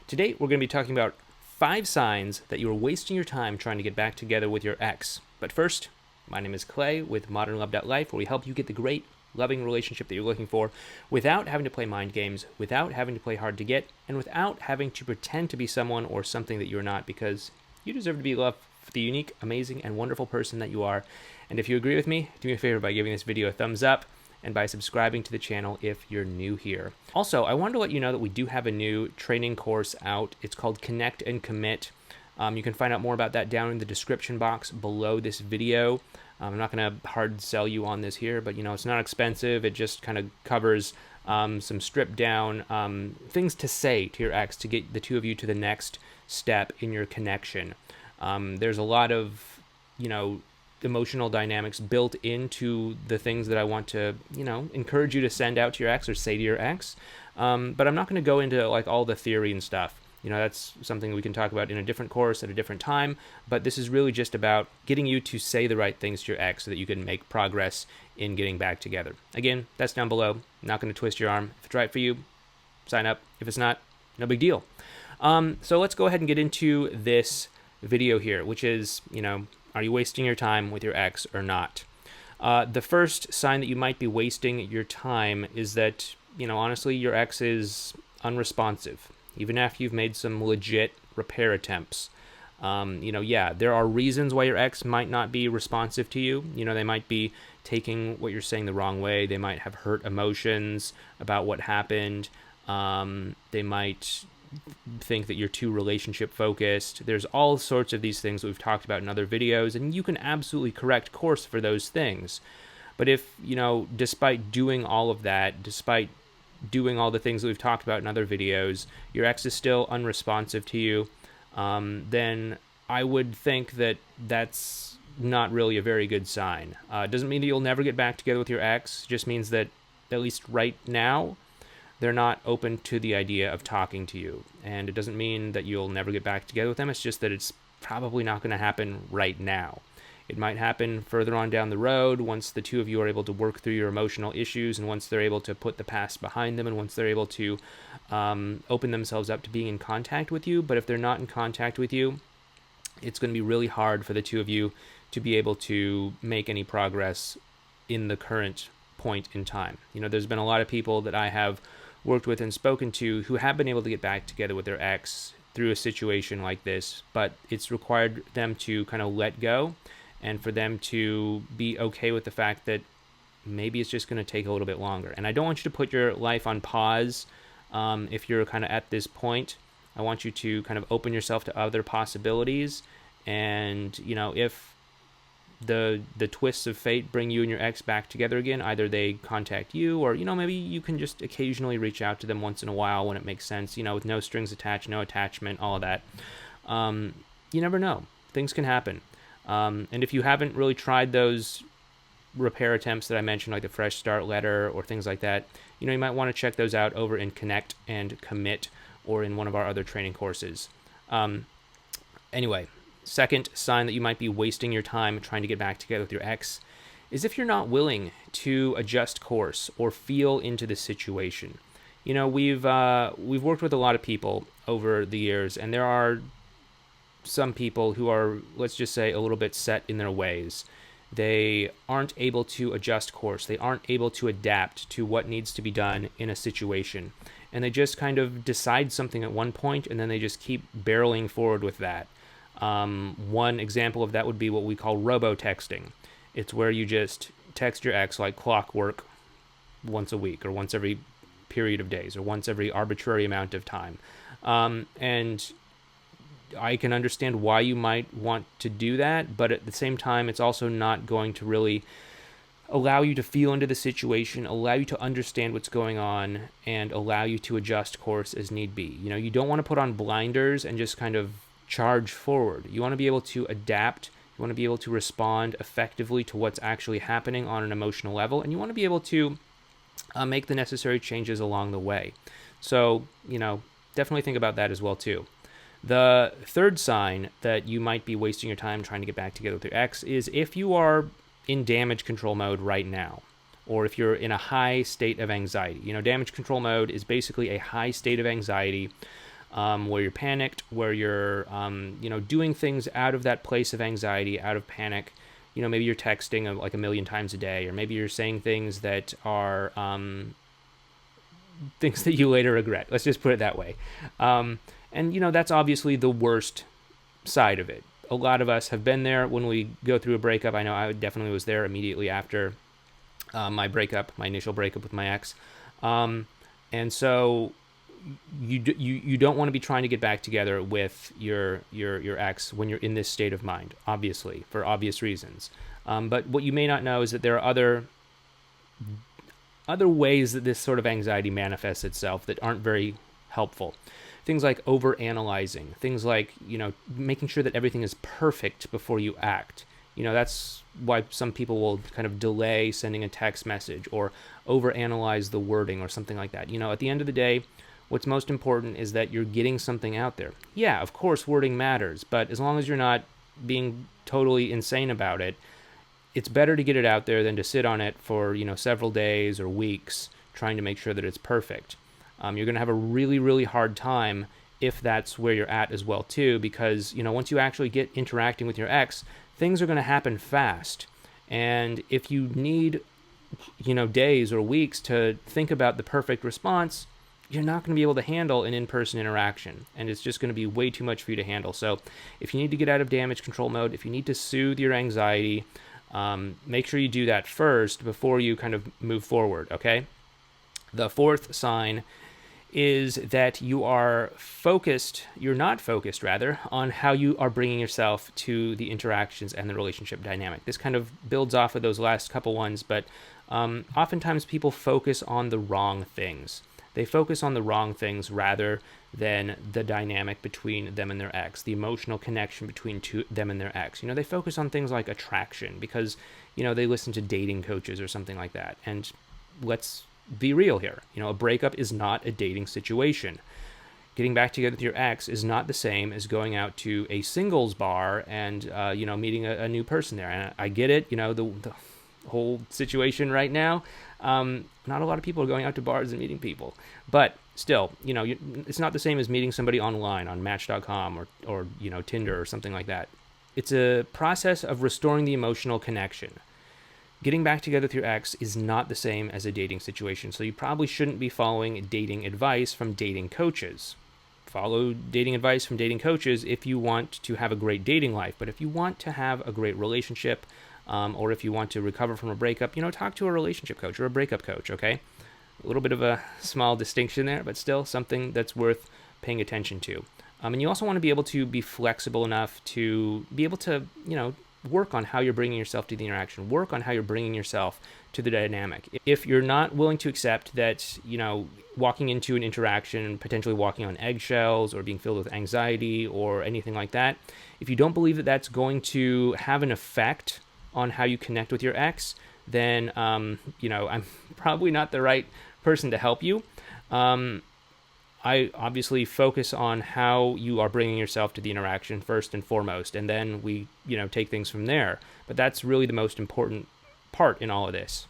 Today, we're going to be talking about 5 signs that you are wasting your time trying to get back together with your ex. But first, my name is Clay with ModernLove.life, where we help you get the great, loving relationship that you're looking for without having to play mind games, without having to play hard to get, and without having to pretend to be someone or something that you're not, because you deserve to be loved for the unique, amazing, and wonderful person that you are. And if you agree with me, do me a favor by giving this video a thumbs up and by subscribing to the channel if you're new here. Also, I wanted to let you know that we do have a new training course out. It's called Connect and Commit. You can find out more about that down in the description box below this video. I'm not going to hard sell you on this here, but it's not expensive. It just kind of covers some stripped down things to say to your ex to get the two of you to the next step in your connection. There's a lot of, emotional dynamics built into the things that I want to, encourage you to send out to your ex or say to your ex. But I'm not going to go into like all the theory and stuff. That's something we can talk about in a different course at a different time. But this is really just about getting you to say the right things to your ex so that you can make progress in getting back together. Again, that's down below. I'm not going to twist your arm. If it's right for you, sign up. If it's not, no big deal. So let's go ahead and get into this video here, which is, are you wasting your time with your ex or not? The first sign that you might be wasting your time is that, honestly, your ex is unresponsive, even after you've made some legit repair attempts. There are reasons why your ex might not be responsive to you. They might be taking what you're saying the wrong way. They might have hurt emotions about what happened. They might think that you're too relationship focused. There's all sorts of these things that we've talked about in other videos, and you can absolutely correct course for those things. But if, despite doing all of that, despite doing all the things that we've talked about in other videos, your ex is still unresponsive to you, then I would think that that's not really a very good sign. It doesn't mean that you'll never get back together with your ex. It just means that, at least right now, they're not open to the idea of talking to you. And it doesn't mean that you'll never get back together with them. It's just that it's probably not going to happen right now. It might happen further on down the road once the two of you are able to work through your emotional issues, and once they're able to put the past behind them, and once they're able to open themselves up to being in contact with you. But if they're not in contact with you, it's going to be really hard for the two of you to be able to make any progress in the current point in time. There's been a lot of people that I have worked with and spoken to who have been able to get back together with their ex through a situation like this, but it's required them to kind of let go and for them to be okay with the fact that maybe it's just going to take a little bit longer. And I don't want you to put your life on pause if you're kind of at this point. I want you to kind of open yourself to other possibilities, and if the twists of fate bring you and your ex back together again, either they contact you, or maybe you can just occasionally reach out to them once in a while when it makes sense, with no strings attached, no attachment, all of that. You never know, things can happen. And if you haven't really tried those repair attempts that I mentioned, like the fresh start letter or things like that, you might want to check those out over in Connect and Commit or in one of our other training courses. Anyway, second sign that you might be wasting your time trying to get back together with your ex is if you're not willing to adjust course or feel into the situation. We've worked with a lot of people over the years, and there are some people who are, let's just say, a little bit set in their ways. They aren't able to adjust course. They aren't able to adapt to what needs to be done in a situation. And they just kind of decide something at one point, and then they just keep barreling forward with that. One example of that would be what we call robo-texting. It's where you just text your ex like clockwork once a week, or once every period of days, or once every arbitrary amount of time. And I can understand why you might want to do that, but at the same time, it's also not going to really allow you to feel into the situation, allow you to understand what's going on, and allow you to adjust course as need be. You don't want to put on blinders and just kind of charge forward. You want to be able to adapt. You want to be able to respond effectively to what's actually happening on an emotional level, and you want to be able to make the necessary changes along the way. So, definitely think about that as well too. The third sign that you might be wasting your time trying to get back together with your ex is if you are in damage control mode right now, or if you're in a high state of anxiety. Damage control mode is basically a high state of anxiety where you're panicked, where you're, doing things out of that place of anxiety, out of panic. Maybe you're texting like a million times a day, or maybe you're saying things that are things that you later regret. Let's just put it that way. And that's obviously the worst side of it. A lot of us have been there when we go through a breakup. I know I definitely was there immediately after my initial breakup with my ex. And so you don't want to be trying to get back together with your ex when you're in this state of mind, obviously, for obvious reasons. But what you may not know is that there are other ways that this sort of anxiety manifests itself that aren't very helpful. Things like overanalyzing, things like, making sure that everything is perfect before you act. That's why some people will kind of delay sending a text message or overanalyze the wording or something like that. At the end of the day, what's most important is that you're getting something out there. Yeah, of course, wording matters, but as long as you're not being totally insane about it, it's better to get it out there than to sit on it for, several days or weeks trying to make sure that it's perfect. You're going to have a really, really hard time if that's where you're at as well, too, because, once you actually get interacting with your ex, things are going to happen fast. And if you need, days or weeks to think about the perfect response, you're not going to be able to handle an in-person interaction, and it's just going to be way too much for you to handle. So if you need to get out of damage control mode, if you need to soothe your anxiety, make sure you do that first before you kind of move forward, okay? The fourth sign is that you're not focused on how you are bringing yourself to the interactions and the relationship dynamic. This kind of builds off of those last couple ones, but oftentimes people focus on the wrong things. They focus on the wrong things rather than the dynamic between them and their ex, the emotional connection between them and their ex. They focus on things like attraction because, they listen to dating coaches or something like that. And let's be real here. A breakup is not a dating situation. Getting back together with your ex is not the same as going out to a singles bar and, meeting a new person there. And I get it, the whole situation right now. Not a lot of people are going out to bars and meeting people, but still, it's not the same as meeting somebody online on Match.com or Tinder or something like that. It's a process of restoring the emotional connection. Getting back together with your ex is not the same as a dating situation, so you probably shouldn't be following dating advice from dating coaches. Follow dating advice from dating coaches if you want to have a great dating life, but if you want to have a great relationship, or if you want to recover from a breakup, talk to a relationship coach or a breakup coach, okay? A little bit of a small distinction there, but still something that's worth paying attention to. And you also want to be able to be flexible enough to be able to, work on how you're bringing yourself to the interaction, work on how you're bringing yourself to the dynamic. If you're not willing to accept that, walking into an interaction, potentially walking on eggshells or being filled with anxiety or anything like that, if you don't believe that that's going to have an effect on how you connect with your ex, then, I'm probably not the right person to help you. I obviously focus on how you are bringing yourself to the interaction first and foremost, and then we, take things from there. But that's really the most important part in all of this.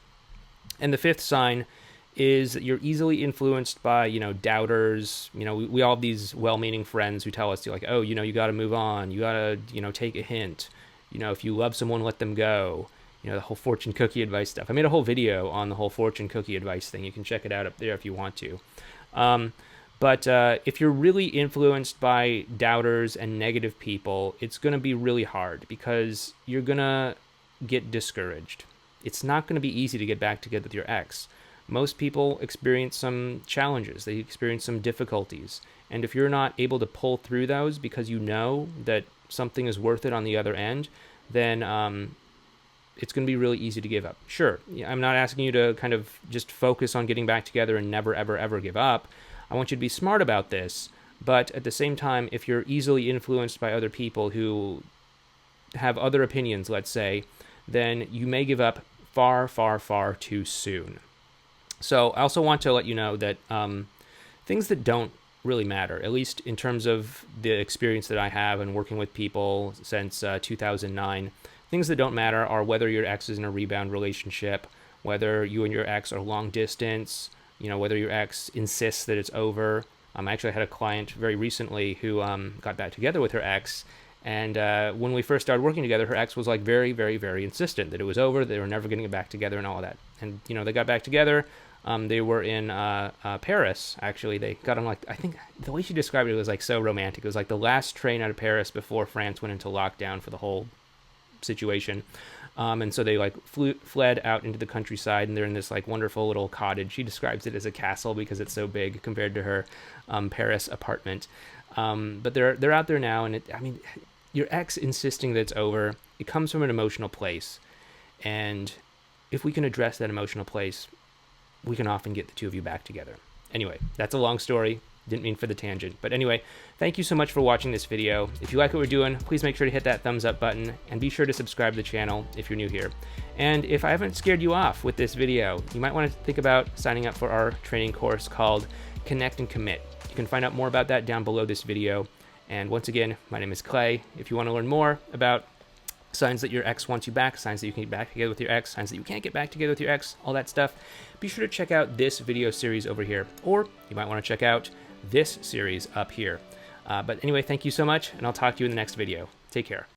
And the fifth sign is that you're easily influenced by, doubters. We all have these well-meaning friends who tell us, like, oh, you got to move on. You got to, take a hint. If you love someone, let them go. The whole fortune cookie advice stuff. I made a whole video on the whole fortune cookie advice thing. You can check it out up there if you want to. But if you're really influenced by doubters and negative people, it's going to be really hard because you're going to get discouraged. It's not going to be easy to get back together with your ex. Most people experience some challenges. They experience some difficulties. And if you're not able to pull through those because you know that something is worth it on the other end, then it's going to be really easy to give up. Sure, I'm not asking you to kind of just focus on getting back together and never, ever, ever give up. I want you to be smart about this, but at the same time, if you're easily influenced by other people who have other opinions, let's say, then you may give up far, far, far too soon. So I also want to let you know that things that don't really matter, at least in terms of the experience that I have and working with people since 2009, things that don't matter are whether your ex is in a rebound relationship, whether you and your ex are long distance, whether your ex insists that it's over, I actually had a client very recently who got back together with her ex. And when we first started working together, her ex was like very, very, very insistent that it was over, they were never getting it back together and all of that. And, you know, they got back together. They were in Paris, actually. They got on, like, I think the way she described it was like so romantic. It was like the last train out of Paris before France went into lockdown for the whole situation. And so they like fled out into the countryside, and they're in this like wonderful little cottage. She describes it as a castle because it's so big compared to her Paris apartment. But they're out there now, and I mean, your ex insisting that it's over, it comes from an emotional place. And if we can address that emotional place, we can often get the two of you back together. Anyway, that's a long story. Didn't mean for the tangent. But anyway, thank you so much for watching this video. If you like what we're doing, please make sure to hit that thumbs up button, and be sure to subscribe to the channel if you're new here. And if I haven't scared you off with this video, you might want to think about signing up for our training course called Connect and Commit. You can find out more about that down below this video. And once again, my name is Clay. If you want to learn more about signs that your ex wants you back, signs that you can get back together with your ex, signs that you can't get back together with your ex, all that stuff, be sure to check out this video series over here. Or you might want to check out this series up here. But anyway, thank you so much, and I'll talk to you in the next video. Take care.